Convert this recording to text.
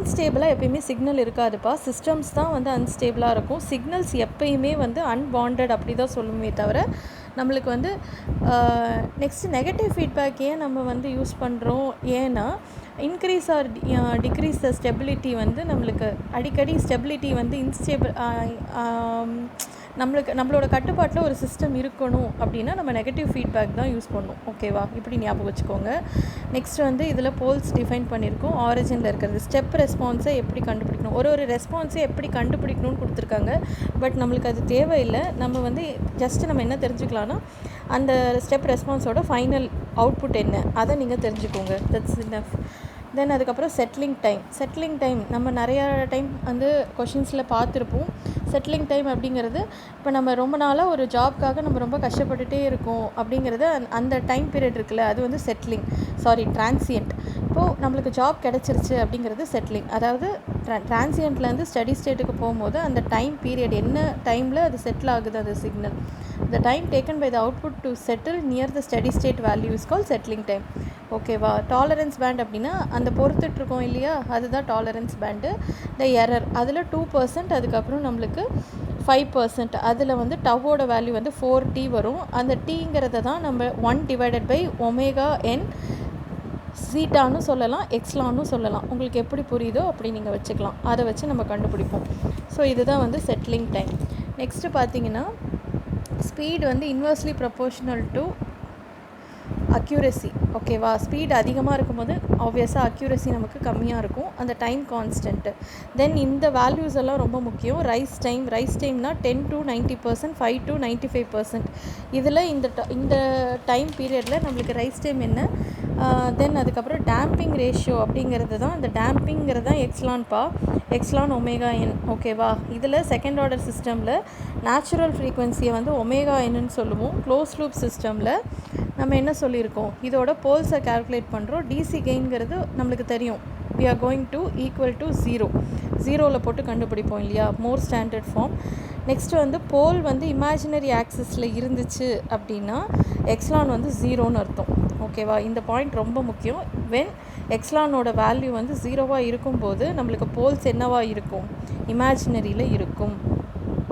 அன்ஸ்டேபிளாக எப்பயுமே signal இருக்காதுப்பா. Systems தான் வந்து அன்ஸ்டேபிளாக இருக்கும். சிக்னல்ஸ் எப்பயுமே வந்து அன்பாண்டட் அப்படி தான் சொல்லுமே தவிர நம்மளுக்கு வந்து நெக்ஸ்ட்டு நெகட்டிவ் ஃபீட்பேக் ஏன் நம்ம வந்து யூஸ் பண்ணுறோம், ஏன்னா இன்க்ரீஸ் ஆர் டிக்ரீஸ் த ஸ்டெபிலிட்டி வந்து நம்மளுக்கு அடிக்கடி ஸ்டெபிலிட்டி வந்து நம்மளோட கட்டுப்பாட்டில் ஒரு சிஸ்டம் இருக்கணும் அப்படின்னா நம்ம நெகட்டிவ் ஃபீட்பேக் தான் யூஸ் பண்ணணும். ஓகேவா? இப்படி ஞாபகம் வச்சுக்கோங்க. நெக்ஸ்ட் வந்து இதில் போல்ஸ் டிஃபைன் பண்ணியிருக்கோம். ஆரிஜினில் இருக்கிறது ஸ்டெப் ரெஸ்பான்ஸை எப்படி கண்டுபிடிக்கணும், ஒரு ரெஸ்பான்ஸை எப்படி கண்டுபிடிக்கணும்னு கொடுத்துருக்காங்க. பட் நம்மளுக்கு அது தேவையில்லை. நம்ம வந்து ஜஸ்ட்டு நம்ம என்ன தெரிஞ்சுக்கலான்னா அந்த ஸ்டெப் ரெஸ்பான்ஸோட ஃபைனல் அவுட்புட் என்ன அதை நீங்கள் தெரிஞ்சுக்கோங்க. That's enough. தென் அதுக்கப்புறம் செட்டிலிங் டைம் நம்ம நிறையா டைம் வந்து கொஷின்ஸில் பார்த்துருப்போம். செட்டிலிங் டைம் அப்படிங்கிறது இப்போ நம்ம ரொம்ப நாளாக ஒரு ஜாப்க்காக நம்ம ரொம்ப கஷ்டப்பட்டுகிட்டே இருக்கோம் அப்படிங்கிறது அந்த டைம் பீரியட் இருக்குல்ல, அது வந்து டிரான்சியன்ட். இப்போது நம்மளுக்கு ஜாப் கிடச்சிருச்சு அப்படிங்கிறது செட்டிலிங். அதாவது டிரான்சியன்ட்லேருந்து ஸ்டடி ஸ்டேட்டுக்கு போகும்போது அந்த டைம் பீரியட் என்ன டைமில் அது செட்டில் ஆகுது அந்த signal, the time taken by the output to settle near the steady state value is called settling time. ஓகேவா? டாலரன்ஸ் பேண்ட் அப்படின்னா அந்த பொறுத்துட்ருக்கோம் இல்லையா, அதுதான் டாலரன்ஸ் பேண்டு. த எரர் அதில் 2%, அதுக்கப்புறம் நம்மளுக்கு 5%. அதில் வந்து டவோட வேல்யூ வந்து 4t வரும். அந்த டீங்கிறத தான் நம்ம 1/ωn சீட்டான்னு சொல்லலாம், எக்ஸ்லான்னு சொல்லலாம். உங்களுக்கு எப்படி புரியுதோ அப்படி நீங்கள் வச்சுக்கலாம். அதை வச்சு நம்ம கண்டுபிடிப்போம். ஸோ இதுதான் வந்து செட்டிலிங் டைம். நெக்ஸ்ட்டு பார்த்தீங்கன்னா ஸ்பீட் வந்து இன்வெர்ஸ்லி ப்ரொபோர்ஷனல் டு அக்யூரசி. ஓகேவா? ஸ்பீட் அதிகமாக இருக்கும்போது ஆப்வியஸாக அக்யூரசி நமக்கு கம்மியாக இருக்கும். அந்த டைம் கான்ஸ்டன்ட்டு. தென் இந்த வேல்யூஸ் எல்லாம் ரொம்ப முக்கியம். ரைஸ் டைம்னா 10 to 90%, 5 to 95%. இதில் இந்த டைம் பீரியடில் நம்மளுக்கு ரைஸ் டைம் என்ன, தென் அதுக்கப்புறம் டேம்பிங் ரேஷியோ அப்படிங்கிறது தான், இந்த டேம்பிங்கிறது தான் எக்ஸ்லான் ωn. ஓகேவா? இதில் செகண்ட் ஆர்டர் சிஸ்டமில் நேச்சுரல் ஃப்ரீக்வன்சியை வந்து ωnன்னு சொல்லுவோம். க்ளோஸ் லூப் சிஸ்டமில் நம்ம என்ன சொல்லியிருக்கோம், இதோட போல்ஸை கால்குலேட் பண்ணுறோம். டிசி கெயின்கிறது நம்மளுக்கு தெரியும், we are going to equal to 0. 0ல் போட்டு கண்டுபிடிப்போம் இல்லையா, மோர் ஸ்டாண்டர்ட் ஃபார்ம். நெக்ஸ்ட்டு வந்து போல் வந்து இமேஜினரி ஆக்சிஸில் இருந்துச்சு அப்படின்னா எக்ஸ்லான் வந்து 0ன்னு அர்த்தம். ஓகேவா? இந்த பாயிண்ட் ரொம்ப முக்கியம். வென் எக்ஸ்லானோட வேல்யூ வந்து 0வாக இருக்கும்போது நம்மளுக்கு போல்ஸ் என்னவாக இருக்கும், இமேஜினரியில் இருக்கும்.